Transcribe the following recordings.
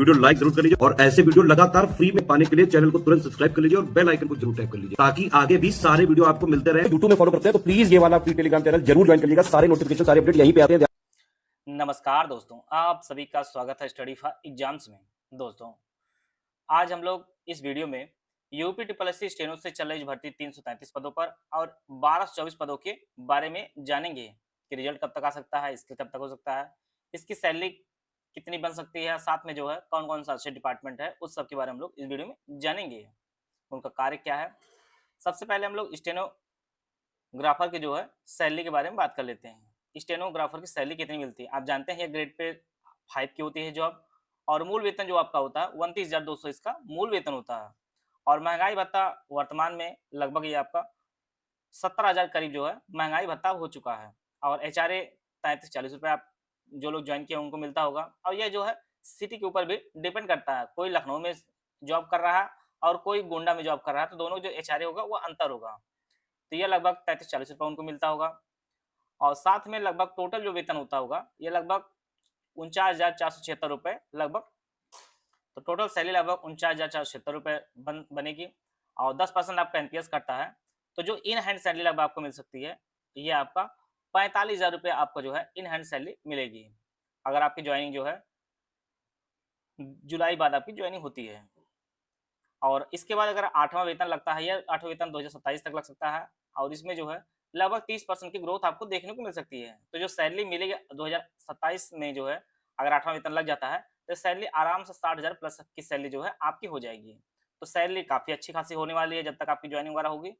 Video like जरूर कर लीजिए और ऐसे वीडियो लगातार फ्री में पाने के लिए चैनल को तुरंत सब्सक्राइब कर लीजिए और बेल आइकन को जरूर टैप कर लीजिए ताकि आगे भी सारे वीडियो आपको मिलते रहे। यूट्यूब में फॉलो करते हैं तो प्लीज ये वाला फ्री टेलीग्राम चैनल जरूर ज्वाइन कर लीजिएगा। सारे नोटिफिकेशन सारे अपडेट यहीं पे आते हैं। नमस्कार दोस्तों, आप सभी का स्वागत है स्टडी फॉर एग्जाम्स में। दोस्तों, आज हम लोग इस वीडियो में यूपी ट्रिपल एससी स्टेनो से चल रही भर्ती 333 पदों पर और 1224 पदों के बारे में जानेंगे कि रिजल्ट कब तक आ सकता है, इसके कब तक हो सकता है, इसकी सैलरी कितनी बन सकती है, साथ में जो है कौन कौन सा अच्छे डिपार्टमेंट है, उस सब के बारे में हम लोग इस वीडियो में जानेंगे। उनका कार्य क्या है। सबसे पहले हम लोग स्टेनोग्राफर की जो है सैलरी के बारे में बात कर लेते हैं। स्टेनोग्राफर की सैलरी कितनी मिलती है? आप जानते हैं ये ग्रेड पे 5 की होती है जॉब और मूल वेतन जो आपका होता है 29,200 इसका मूल वेतन होता है और महंगाई भत्ता वर्तमान में लगभग ये आपका 17,000 करीब जो है महंगाई भत्ता हो चुका है और एचआरए 33-40 रुपये आप जो लोग ज्वाइन किए उनको मिलता होगा और यह जो है सिटी के ऊपर भी डिपेंड करता है। कोई लखनऊ में जॉब कर रहा है और कोई गोंडा में जॉब कर रहा है तो दोनों जो एचआरए होगा वो अंतर होगा। तो यह लगभग 33-40 रुपये उनको मिलता होगा और साथ में लगभग टोटल जो वेतन होता होगा ये लगभग 49,476 रुपये लगभग। तो टोटल सैलरी लगभग 49,476 रुपये बनेगी और 10% आपका एनपीएस कटता है। तो जो इन हैंड सैलरी लगभग आपको मिल सकती है ये आपका 45,000 रुपये आपको जो है इन हैंड सैलरी मिलेगी अगर आपकी ज्वाइनिंग जो है जुलाई बाद आपकी ज्वाइनिंग होती है। और इसके बाद अगर 8वां वेतन लगता है, यह 8वां वेतन 2027 तक लग सकता है और इसमें जो है लगभग 30% की ग्रोथ आपको देखने को मिल सकती है। तो जो सैलरी मिलेगी 2027 में जो है अगर 8वां वेतन लग जाता है तो सैलरी आराम से 60,000 प्लस की सैलरी जो है आपकी हो जाएगी। तो सैलरी काफ़ी अच्छी खासी होने वाली है जब तक आपकी ज्वाइनिंग वगैरह होगी,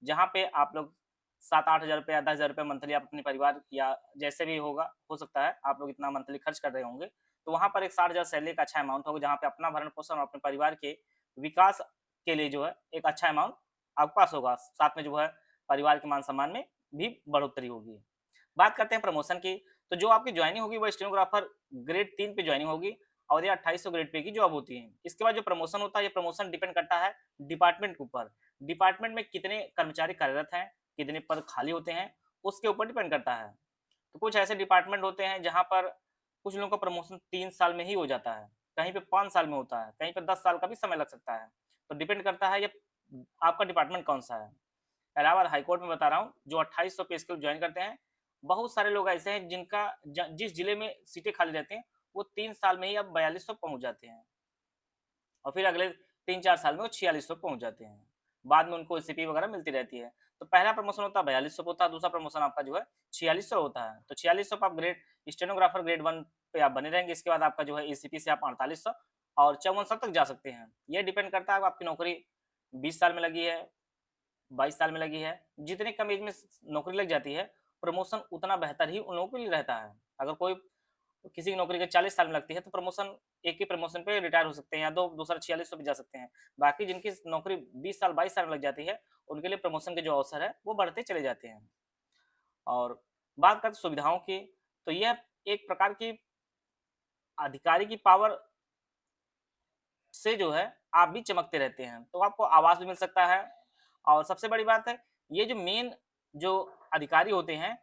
जहाँ पे आप लोग 7-8 हज़ार रुपये या 10,000 रुपये मंथली आप अपने परिवार या जैसे भी होगा हो सकता है आप लोग इतना मंथली खर्च कर रहे होंगे तो वहाँ पर एक 60,000 सैलरी का अच्छा अमाउंट होगा जहाँ पे अपना भरण पोषण और अपने परिवार के विकास के लिए जो है एक अच्छा अमाउंट आपके पास होगा। साथ में जो है परिवार के मान सम्मान में भी बढ़ोतरी होगी। बात करते हैं प्रमोशन की, तो जो आपकी ज्वाइनिंग होगी वो स्टेनोग्राफर ग्रेड 3 पे ज्वाइनिंग होगी और ये 2800 ग्रेड पे की जॉब होती है। इसके बाद जो प्रमोशन होता है ये प्रमोशन डिपेंड करता है डिपार्टमेंट के ऊपर। डिपार्टमेंट में कितने कर्मचारी कार्यरत हैं, कितने पद खाली होते हैं, उसके ऊपर डिपेंड करता है। तो कुछ ऐसे डिपार्टमेंट होते हैं जहाँ पर कुछ लोगों का प्रमोशन 3 साल में ही हो जाता है, कहीं पे 5 साल में होता है, कहीं पे 10 साल का भी समय लग सकता है। तो डिपेंड करता है ये आपका डिपार्टमेंट कौन सा है। इलाहाबाद हाईकोर्ट में बता रहा हूँ जो 2800 पे स्केल ज्वाइन करते हैं, बहुत सारे लोग ऐसे हैं जिनका जिस जिले में सीटें खाली रहती हैं वो 3 साल में ही अब 4200 पहुंच जाते हैं और फिर अगले 3-4 साल में वो 4600 पहुंच जाते हैं। बाद में उनको सीपी वगैरह मिलती रहती है। तो पहला प्रमोशन होता है 4200 होता है, दूसरा प्रमोशन आपका जो है 4600 होता है। तो 4600 पे आप ग्रेड स्टेनोग्राफर ग्रेड 1 पे आप बने रहेंगे। इसके बाद आपका जो है एसीपी से आप 4800 और 5400 तक जा सकते हैं। ये डिपेंड करता है आपकी नौकरी 20 साल में लगी है, 22 साल में लगी है। जितने कम एज में नौकरी लग जाती है प्रमोशन उतना बेहतर ही उन लोगों के लिए रहता है। अगर कोई किसी की नौकरी के 40 साल में लगती है तो प्रमोशन एक ही प्रमोशन पे रिटायर हो सकते हैं या दो दूसरा 4600 पे जा सकते हैं। बाकी जिनकी नौकरी 20 साल 22 साल में लग जाती है उनके लिए प्रमोशन के जो अवसर है वो बढ़ते चले जाते हैं। और बात करते सुविधाओं की, तो यह एक प्रकार की अधिकारी की पावर से जो है आप भी चमकते रहते हैं, तो आपको आवास भी मिल सकता है। और सबसे बड़ी बात है ये जो मेन जो अधिकारी होते हैं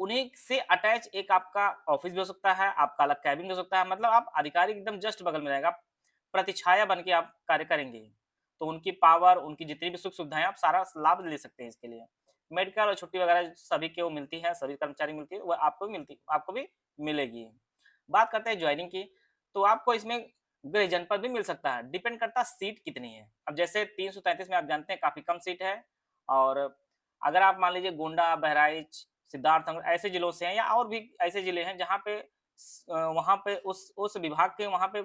उन्हीं से अटैच एक आपका ऑफिस भी हो सकता है, आपका अलग कैबिन भी हो सकता है। मतलब आप अधिकारी एकदम जस्ट बगल में रहेगा, आप प्रतिछाया बन के आप कार्य करेंगे। तो उनकी पावर, उनकी जितनी भी सुख सुविधाएं आप सारा लाभ ले सकते हैं इसके लिए। मेडिकल और छुट्टी वगैरह सभी को मिलती है, सभी कर्मचारी मिलती है, वो आपको भी मिलेगी। बात करते हैं ज्वाइनिंग की, तो आपको इसमें गृह जनपद भी मिल सकता है, डिपेंड करता है सीट कितनी है। अब जैसे 333 में आप जानते हैं काफ़ी कम सीट है और अगर आप मान लीजिए गोंडा, बहराइच, सिद्धार्थनगर ऐसे जिलों से हैं या और भी ऐसे जिले हैं जहाँ पे वहाँ पे उस विभाग के वहाँ पे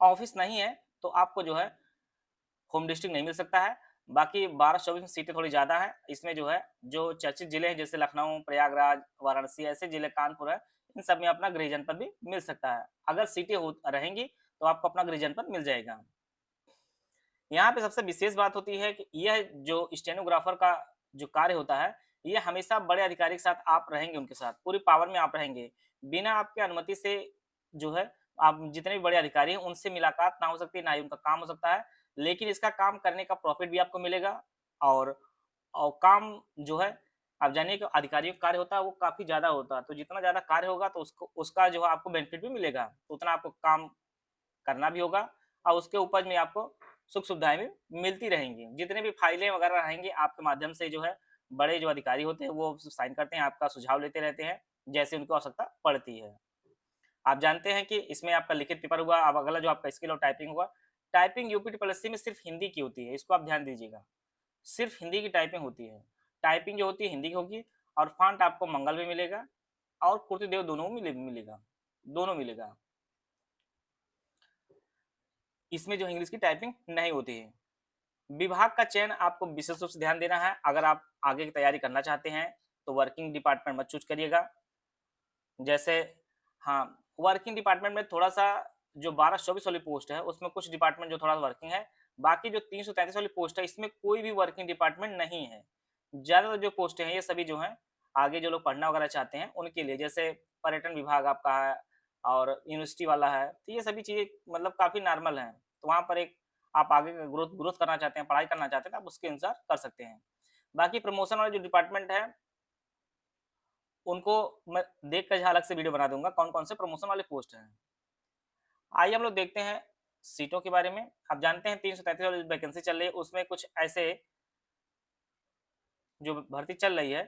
ऑफिस नहीं है, तो आपको जो है होम डिस्ट्रिक्ट नहीं मिल सकता है। बाकी 12-24 में सीटें थोड़ी ज़्यादा हैं। इसमें जो है जो चर्चित जिले हैं जैसे लखनऊ, प्रयागराज, वाराणसी ऐसे जिले, कानपुर है, इन सब में अपना गृह जनपद भी मिल सकता है। अगर सीटें हो रहेंगी तो आपको अपना गृह जनपद मिल जाएगा। यहाँ पे सबसे विशेष बात होती है कि यह जो स्टेनोग्राफर का जो कार्य होता है, ये हमेशा बड़े अधिकारी के साथ आप रहेंगे, उनके साथ पूरी पावर में आप रहेंगे। बिना आपकी अनुमति से जो है आप जितने भी बड़े अधिकारी हैं उनसे मुलाकात ना हो सकती है, ना ही उनका काम हो सकता है। लेकिन इसका काम करने का प्रॉफिट भी आपको मिलेगा और काम जो है आप जानिए कि अधिकारियों का कार्य होता है वो काफ़ी ज़्यादा होता है, तो जितना ज़्यादा कार्य होगा तो उसको उसका जो है आपको बेनिफिट भी मिलेगा, तो उतना आपको काम करना भी होगा और उसके उपज में आपको सुख-सुविधाएँ भी मिलती रहेंगी। जितने भी फाइलें वगैरह रहेंगी आपके माध्यम से जो है बड़े जो अधिकारी होते हैं वो साइन करते हैं, आपका सुझाव लेते रहते हैं, जैसे उनको आवश्यकता पड़ती है। आप जानते हैं कि इसमें आपका लिखित पेपर हुआ, अब अगला जो आपका स्किल और टाइपिंग हुआ। टाइपिंग यूपीटीपीएससी में सिर्फ़ हिंदी की होती है, इसको आप ध्यान दीजिएगा। सिर्फ़ हिंदी की टाइपिंग होती है। टाइपिंग जो होती है हिंदी की होगी और फ़ॉन्ट आपको मंगल में मिलेगा और कुर्तदेव दोनों मिलेगा, दोनों मिलेगा। इसमें जो इंग्लिश की टाइपिंग नहीं होती है। विभाग का चयन आपको विशेष रूप से ध्यान देना है। अगर आप आगे की तैयारी करना चाहते हैं, तो वर्किंग डिपार्टमेंट मत चूज़ करिएगा। जैसे हाँ, वर्किंग डिपार्टमेंट में थोड़ा-सा जो 12-24 वाली पोस्ट है, उसमें कुछ डिपार्टमेंट जो थोड़ा वर्किंग है। बाकी जो 333 वाली पोस्ट है, इसमें कोई भी वर्किंग डिपार्टमेंट नहीं है। ज़्यादातर जो पोस्टें हैं, ये सभी जो हैं, आगे जो लोग पढ़ना वगैरह चाहते हैं, उनके लिए। जैसे पर्यटन विभाग आपका है और यूनिवर्सिटी वाला है, तो ये सभी चीज़ें मतलब काफ़ी नॉर्मल हैं। तो वहाँ पर एक आप आगे का ग्रोथ ग्रोथ करना चाहते हैं, पढ़ाई करना चाहते हैं, तो आप उसके अनुसार कर सकते हैं। बाकी प्रमोशन वाले जो डिपार्टमेंट है उनको मैं देख कर अलग से वीडियो बना दूँगा, कौन-कौन से प्रमोशन वाले पोस्ट हैं। आइए हम लोग देखते हैं सीटों के बारे में। आप जानते हैं 333 वाली वैकेंसी चल रही है, उसमें कुछ ऐसे जो भर्ती चल रही है,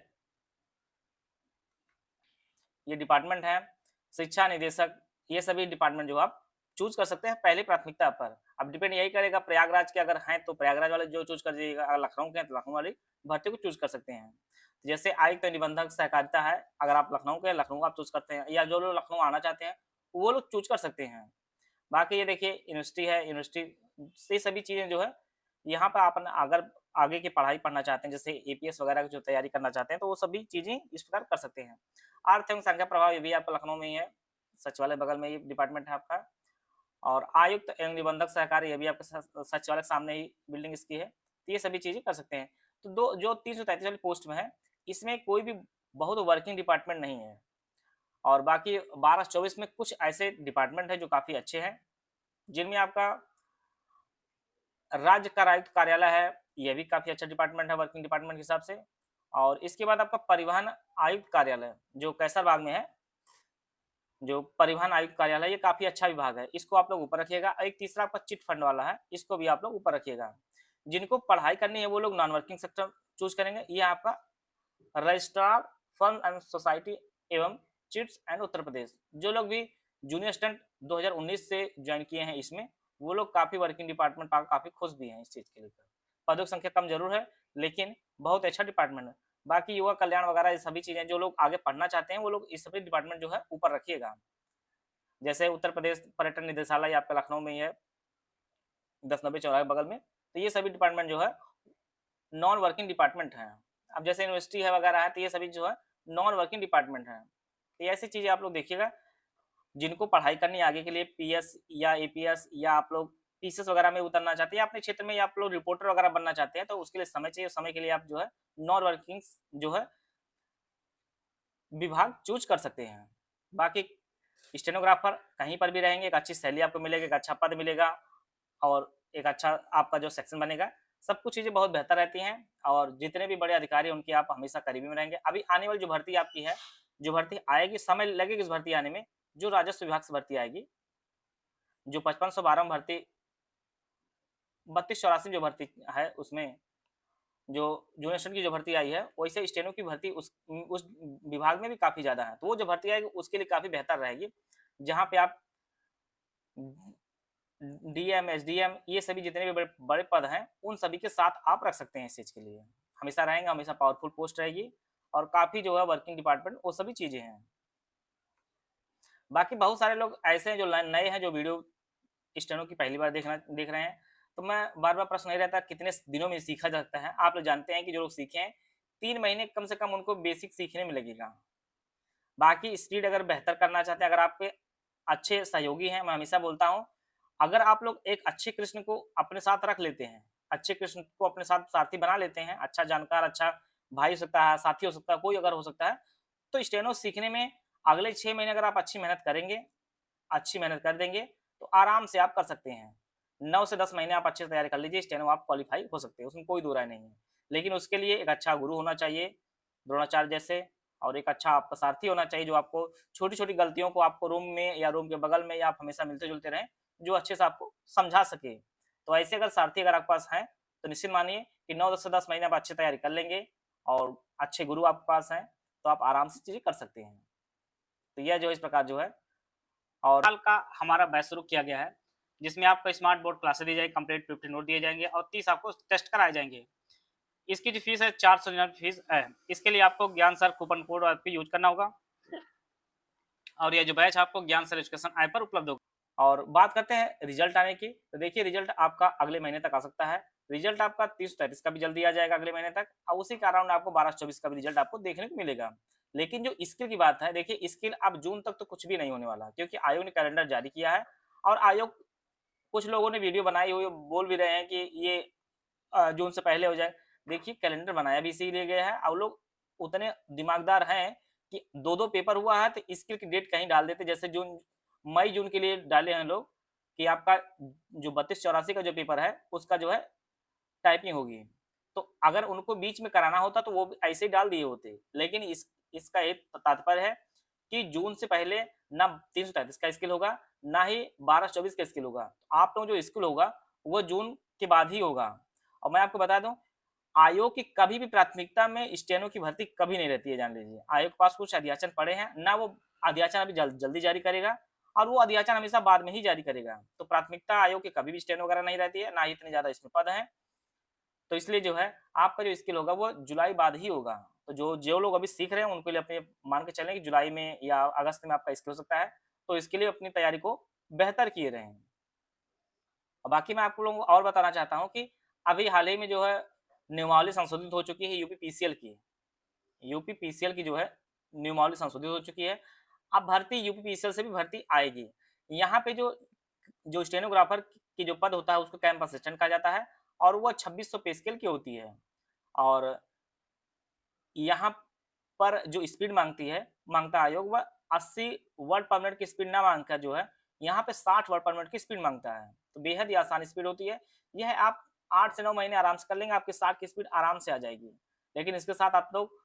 ये डिपार्टमेंट है, शिक्षा निदेशक, ये सभी डिपार्टमेंट जो आप चूज़ कर सकते हैं पहली प्राथमिकता पर। अब डिपेंड यही करेगा प्रयागराज के अगर हैं, तो प्रयागराज वाले जो चूज़ कर दीजिएगा, अगर लखनऊ के हैं, तो लखनऊ वाली भर्ती को चूज़ कर सकते हैं। जैसे आयुक्त निबंधक सहकारिता है, अगर आप लखनऊ के हैं, लखनऊ आप चूज़ करते हैं या जो लोग लखनऊ आना चाहते हैं, वो लोग चूज़ कर सकते हैं। बाकी ये देखिए यूनिवर्सिटी है, यूनिवर्सिटी से सभी चीज़ें जो है, यहाँ पर आप ना अगर आगे की पढ़ाई पढ़ना चाहते हैं, जैसे एपीएस वगैरह की जो तैयारी करना चाहते हैं, तो वो सभी चीज़ें इस प्रकार कर सकते हैं। अर्थ एवं संख्या प्रभाव ये भी आपका लखनऊ में ही है, सचिवालय बगल में ये डिपार्टमेंट है आपका और आयुक्त एवं निबंधक सहकारी ये भी आपका सचिवालय के सामने ही बिल्डिंग इसकी है, तो ये सभी चीज़ें कर सकते हैं। तो दो जो 333 वाली पोस्ट में है, इसमें कोई भी बहुत वर्किंग डिपार्टमेंट नहीं है और बाकी 12-24 में कुछ ऐसे डिपार्टमेंट हैं जो काफ़ी अच्छे हैं, जिनमें आपका राज्य कर आयुक्त कार्यालय है, ये भी काफ़ी अच्छा डिपार्टमेंट है वर्किंग डिपार्टमेंट के हिसाब से और इसके बाद आपका परिवहन आयुक्त कार्यालय, जो कैसरबाग में है, जो परिवहन आयुक्त कार्यालय, ये काफ़ी अच्छा विभाग है, इसको आप लोग ऊपर रखिएगा। एक तीसरा आपका चिट फंड वाला है, इसको भी आप लोग ऊपर रखिएगा। जिनको पढ़ाई करनी है, वो लोग नॉन वर्किंग सेक्टर चूज़ करेंगे, ये आपका रजिस्ट्रार फंड एंड सोसाइटी एवं चिट्स एंड उत्तर प्रदेश। जो लोग भी जूनियर असिस्टेंट 2019 से ज्वाइन किए हैं इसमें, वो लोग काफ़ी वर्किंग डिपार्टमेंट पाकर काफ़ी खुश भी हैं इस चीज़ के लेकर। पदों की संख्या कम ज़रूर है, लेकिन बहुत अच्छा डिपार्टमेंट है। बाकी युवा कल्याण वगैरह ये सभी चीज़ें जो लोग आगे पढ़ना चाहते हैं, वो लोग इस सभी डिपार्टमेंट जो है ऊपर रखिएगा। जैसे उत्तर प्रदेश पर्यटन निदेशालय आपका लखनऊ में ही है, 1090 चौराहे बगल में। तो ये सभी डिपार्टमेंट जो है नॉन वर्किंग डिपार्टमेंट हैं। अब जैसे यूनिवर्सिटी है वगैरह है, तो ये सभी जो है नॉन वर्किंग डिपार्टमेंट हैं। तो ये ऐसी चीज़ें आप लोग देखिएगा, जिनको पढ़ाई करनी है आगे के लिए पीएस या एपीएस या आप लोग पीसीएस वगैरह में उतरना चाहते हैं या अपने क्षेत्र में या आप लोग रिपोर्टर वगैरह बनना चाहते हैं, तो उसके लिए समय चाहिए, समय के लिए आप जो है नॉन वर्किंग जो है विभाग चूज़ कर सकते हैं। बाकी स्टेनोग्राफर कहीं पर भी रहेंगे, एक अच्छी सैलरी आपको मिलेगी, एक अच्छा पद मिलेगा और एक अच्छा आपका जो सेक्शन बनेगा, सब कुछ चीज़ें बहुत बेहतर रहती हैं और जितने भी बड़े अधिकारी हैं, उनकी आप हमेशा करीबी में रहेंगे। अभी आने वाली जो भर्ती आपकी है, जो भर्ती आएगी, समय लगेगा इस भर्ती आने में, जो राजस्व विभाग से भर्ती आएगी, जो 5512 में भर्ती 3284 जो भर्ती है, उसमें जो जूनियर असिस्टेंट की जो भर्ती आई है, वैसे स्टेनो की भर्ती उस विभाग में भी काफ़ी ज़्यादा है। तो वो जो भर्ती आएगी, उसके लिए काफ़ी बेहतर रहेगी, जहाँ पे आप डीएम, एसडीएम ये सभी जितने भी बड़े बड़े पद हैं, उन सभी के साथ आप रख सकते हैं इस चीज़ के लिए। हमेशा रहेंगे, हमेशा पावरफुल पोस्ट रहेगी और काफ़ी जो है वर्किंग डिपार्टमेंट वो सभी चीज़ें हैं। बाकी बहुत सारे लोग ऐसे हैं जो नए हैं जो वीडियो स्टेनो की पहली बार देख रहे हैं, तो मैं बार-बार प्रश्न नहीं रहता कितने दिनों में सीखा जा सकता है? आप लोग जानते हैं कि जो लोग सीखे हैं, 3 महीने कम से कम उनको बेसिक सीखने में लगेगा। बाकी स्पीड अगर बेहतर करना चाहते हैं, अगर आपके अच्छे सहयोगी हैं, मैं हमेशा बोलता हूँ, अगर आप लोग एक अच्छे कृष्ण को अपने साथ रख लेते हैं, अच्छे कृष्ण को अपने साथ सारथी बना लेते हैं, अच्छा जानकार, अच्छा भाई हो सकता है, साथी हो सकता है, कोई अगर हो सकता है, तो स्टेनो सीखने में अगले 6 महीने अगर आप अच्छी मेहनत करेंगे, अच्छी मेहनत कर देंगे, तो आराम से आप कर सकते हैं। 9 से 10 महीने आप अच्छे से तैयारी कर लीजिए, स्टेनो आप क्वालीफाई हो सकते हैं, उसमें कोई दो राय नहीं है। लेकिन उसके लिए एक अच्छा गुरु होना चाहिए, द्रोणाचार्य जैसे, और एक अच्छा आपका सारथी होना चाहिए जो आपको छोटी-छोटी गलतियों को आपको रूम में या रूम के बगल में या आप हमेशा मिलते-जुलते रहें, जो अच्छे से आपको समझा सके। तो ऐसे अगर सारथी अगर आपके पास हैं, तो निश्चित मानिए कि 9 से 10 महीने आप अच्छी तैयारी कर लेंगे और अच्छे गुरु आपके पास हैं, तो आप आराम से चीज़ें कर सकते हैं। तो यह जो है इस प्रकार जो है और साल का हमारा बैच शुरू किया गया है, जिसमें आपको स्मार्ट बोर्ड क्लासेस दी जाएगी, कंप्लीट 50 नोट दिए जाएँगे और 30 आपको टेस्ट कराए जाएँगे। इसकी जो फीस है 499 फीस है। इसके लिए आपको ज्ञान सर कूपन कोड आपको यूज़ करना होगा और ये जो बैच आपको ज्ञान सर एजुकेशन ऐप पर उपलब्ध होगा। और बात करते हैं रिजल्ट आने की, तो देखिए रिजल्ट आपका अगले महीने तक आ सकता है। रिजल्ट आपका 30-33 का भी जल्दी आ जाएगा अगले महीने तक और उसी के अराउंड आपको 12-24 का भी रिजल्ट आपको देखने को मिलेगा। लेकिन जो स्किल की बात है, देखिए स्किल अब जून तक तो कुछ भी नहीं होने वाला क्योंकि आयोग ने कैलेंडर जारी किया है और आयोग कुछ लोगों ने वीडियो बनाई हुई बोल भी रहे हैं कि ये जून से पहले हो जाए। देखिए कैलेंडर बनाया भी इसीलिए गया है और लोग उतने दिमागदार हैं कि 2-2 पेपर हुआ है तो इसकी डेट कहीं डाल देते जैसे जून मई-जून के लिए डाले हैं लोग कि आपका जो 32-84 का जो पेपर है उसका जो है टाइपिंग होगी। तो अगर उनको बीच में कराना होता तो वो भी ऐसे ही डाल दिए होते। लेकिन इसका एक तात्पर्य है कि जून से पहले ना 333 का स्किल होगा, ना ही 12-24 का स्किल होगा। आप लोग जो स्किल होगा वो जून के बाद ही होगा। और मैं आपको बता दूँ आयोग की कभी भी प्राथमिकता में स्टेनो की भर्ती कभी नहीं रहती है जान लीजिए। आयोग के पास कुछ अध्याचन पड़े हैं, ना वो अध्याचन अभी जल्दी जारी करेगा और वो अध्याचन हमेशा बाद में ही जारी करेगा। तो प्राथमिकता आयोग की कभी भी स्टेनो वगैरह नहीं रहती है, ना ही इतने ज़्यादा इसमें पद हैं। तो इसलिए जो है आपका जो स्किल होगा वो जुलाई बाद ही होगा। तो जो लोग अभी सीख रहे हैं उनके लिए अपने मान के चलें कि जुलाई में या अगस्त में आपका स्किल हो सकता है। तो इसके लिए अपनी तैयारी को बेहतर किए रहें। और बाकी मैं आप लोगों को और बताना चाहता हूँ कि अभी हाल ही में जो है नियमावली संशोधित हो चुकी है यूपी पीसीएल की। यूपी पीसीएल की जो है नियमावली संशोधित हो चुकी है। अब भर्ती यूपी पीसीएल से भी भर्ती आएगी। यहाँ पे जो जो स्टेनोग्राफर की जो पद होता है उसको कैंप असिस्टेंट कहा जाता है और वो 2600 पे स्केल की होती है। और यहाँ पर जो स्पीड माँगता है आयोग वह 80 वर्ड पर मिनट की स्पीड ना माँग कर जो है, यहाँ पे 60 वर्ड पर मिनट की स्पीड माँगता है। तो बेहद ही आसान स्पीड होती है। यह आप 8 से 9 महीने आराम से कर लेंगे, आपकी 60 की स्पीड आराम से आ जाएगी। लेकिन इसके साथ आप लोग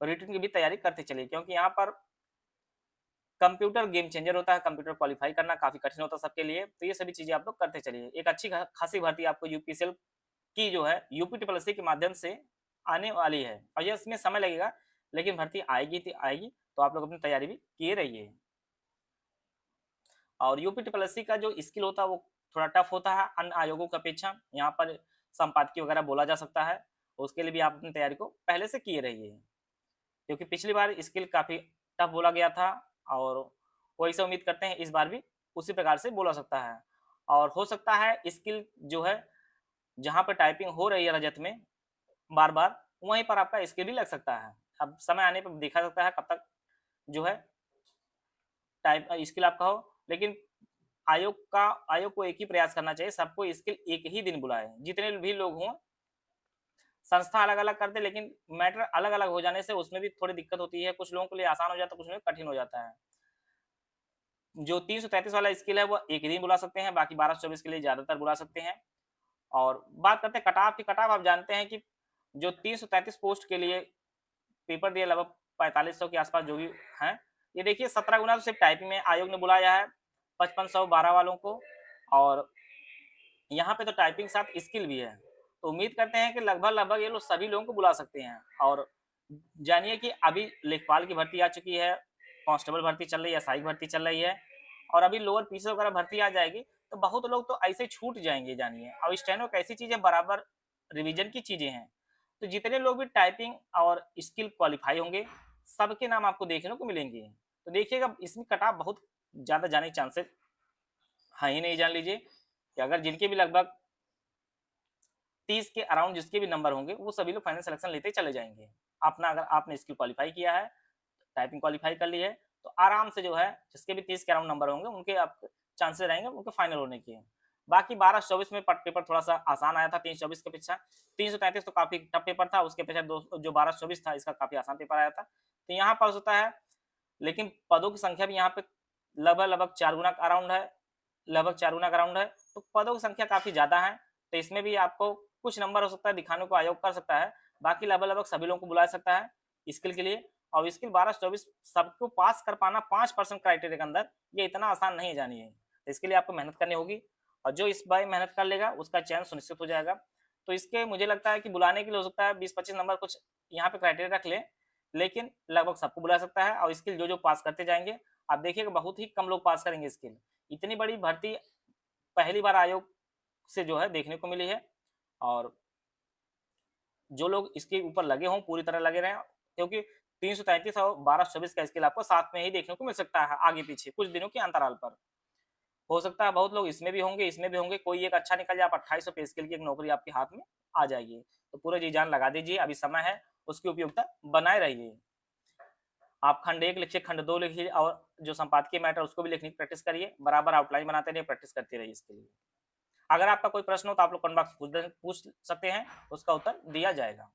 रिटन की भी तैयारी करते चलिए क्योंकि यहाँ पर कंप्यूटर गेम चेंजर होता है, कंप्यूटर क्वालीफाई करना काफ़ी कठिन होता है सबके लिए। तो ये सभी चीज़ें आप लोग करते चलिए। एक अच्छी खासी भर्ती आपको यूपीसीएल की जो है यूपी ट्रिपल एससी के माध्यम से आने वाली है और ये इसमें समय लगेगा लेकिन भर्ती आएगी तो आएगी। तो आप लोग अपनी तैयारी भी किए रहिए। और यूपी ट्रिपल एससी का जो स्किल होता है वो थोड़ा टफ होता है अन्य आयोगों की अपेक्षा। यहाँ पर संपादकीय वगैरह बोला जा सकता है, उसके लिए भी आप अपनी तैयारी को पहले से किए रहिए क्योंकि पिछली बार स्किल काफ़ी टफ बोला गया था और वही से उम्मीद करते हैं इस बार भी उसी प्रकार से बोला सकता है। और हो सकता है स्किल जो है जहाँ पर टाइपिंग हो रही है रजत में बार-बार, वहीं पर आपका स्किल भी लग सकता है। अब समय आने पर देखा सकता है कब तक जो है टाइप स्किल आपका हो, लेकिन आयोग को एक ही प्रयास करना चाहिए, सबको स्किल एक ही दिन बुलाए। जितने भी लोग हों, संस्था अलग-अलग कर दे लेकिन मैटर अलग-अलग हो जाने से उसमें भी थोड़ी दिक्कत होती है। कुछ लोगों के लिए आसान हो जाता है, कुछ लोगों के लिए कठिन हो जाता है। जो 333 वाला स्किल है वो एक ही दिन बुला सकते हैं, बाकी 12-24 के लिए ज़्यादातर बुला सकते हैं। और बात करते हैं कट-ऑफ की। कट-ऑफ आप जानते हैं कि जो 333 पोस्ट के लिए पेपर दिए लगभग 4500 के आसपास जो भी हैं, ये देखिए 17 गुना तो सिर्फ टाइपिंग में आयोग ने बुलाया है 5512 वालों को और यहाँ पे तो टाइपिंग के साथ स्किल भी है। तो उम्मीद करते हैं कि लगभग-लगभग ये लोग सभी लोगों को बुला सकते हैं। और जानिए कि अभी लेखपाल की भर्ती आ चुकी है, कांस्टेबल भर्ती चल रही है, एसआई भर्ती चल रही है और अभी लोअर पीसी वगैरह भर्ती आ जाएगी, तो बहुत लोग तो ऐसे ही छूट जाएँगे जानिए। और स्टेनो एक ऐसी चीज़ है बराबर रिवीजन की चीज़ें हैं। तो जितने लोग भी टाइपिंग और स्किल क्वालीफाई होंगे, सबके नाम आपको देखने को मिलेंगे। तो देखिएगा इसमें कट-ऑफ बहुत ज़्यादा जाने के चांसेस हैं ही नहीं। जान लीजिए कि अगर जिनके भी लगभग 30 के अराउंड जिसके भी नंबर होंगे, वो सभी लोग फाइनल सिलेक्शन लेते चले जाएँगे। अपना अगर आपने स्किल क्वालीफाई किया है, टाइपिंग क्वालीफाई कर ली है, तो आराम से जो है जिसके भी 30 के अराउंड नंबर होंगे, उनके आप चांसेस रहेंगे उनके फाइनल होने के। बाकी 12-24 में पट पेपर थोड़ा-सा आसान आया था 324 की अपेक्षा। 333 तो काफ़ी टफ पेपर था, उसके अपेक्षा दो जो 12-24 था इसका काफ़ी आसान पेपर आया था। तो यहाँ पर होता है, लेकिन पदों की संख्या भी यहाँ पे लगभग-लगभग 4 गुना का अराउंड है, लगभग 4 गुना का अराउंड है, तो पदों की संख्या काफ़ी ज़्यादा है। तो इसमें भी आपको कुछ नंबर हो सकता है दिखाने को आयोग कर सकता है, बाकी लगभग-लगभग सभी लोगों को बुला सकता है। स्किल के लिए, और स्किल 12-24 सबको पास कर पाना 5% क्राइटेरिया के अंदर, ये इतना आसान नहीं है जानिए। तो इसके लिए आपको मेहनत करनी होगी, और जो इस बार मेहनत कर लेगा उसका चयन सुनिश्चित हो जाएगा। तो इसके मुझे लगता है कि बुलाने के लिए हो सकता है 20-25 नंबर कुछ यहाँ पे क्राइटेरिया रख लें, लेकिन लगभग सबको बुला सकता है, और स्किल जो-जो पास करते जाएँगे, आप देखिएगा बहुत ही कम लोग पास करेंगे स्किल। इतनी बड़ी भर्ती पहली बार आयोग से जो है देखने को मिली है, और जो लोग इसके ऊपर लगे हों, पूरी तरह लगे रहें, क्योंकि 333 और 1224 का स्किल आपको साथ में ही देखने को मिल सकता है, आगे-पीछे कुछ दिनों के अंतराल पर। हो सकता है बहुत लोग इसमें भी होंगे, इसमें भी होंगे, कोई एक अच्छा निकल जाए, आप 2800 पे स्किल की एक नौकरी आपके हाथ में आ जाएगी। तो पूरा जी-जान लगा दीजिए, अभी समय है, उसकी उपयोगिता बनाए रहिए। आप खंड 1 लिखिए, खंड 2 लिखिए, और जो संपादकीय मैटर उसको भी लिखने की प्रैक्टिस करिए, बराबर आउटलाइन बनाते रहिए, प्रैक्टिस करते रहिए इसके लिए। अगर आपका कोई प्रश्न हो तो आप लोग कमेंट बॉक्स में पूछ सकते हैं, उसका उत्तर दिया जाएगा।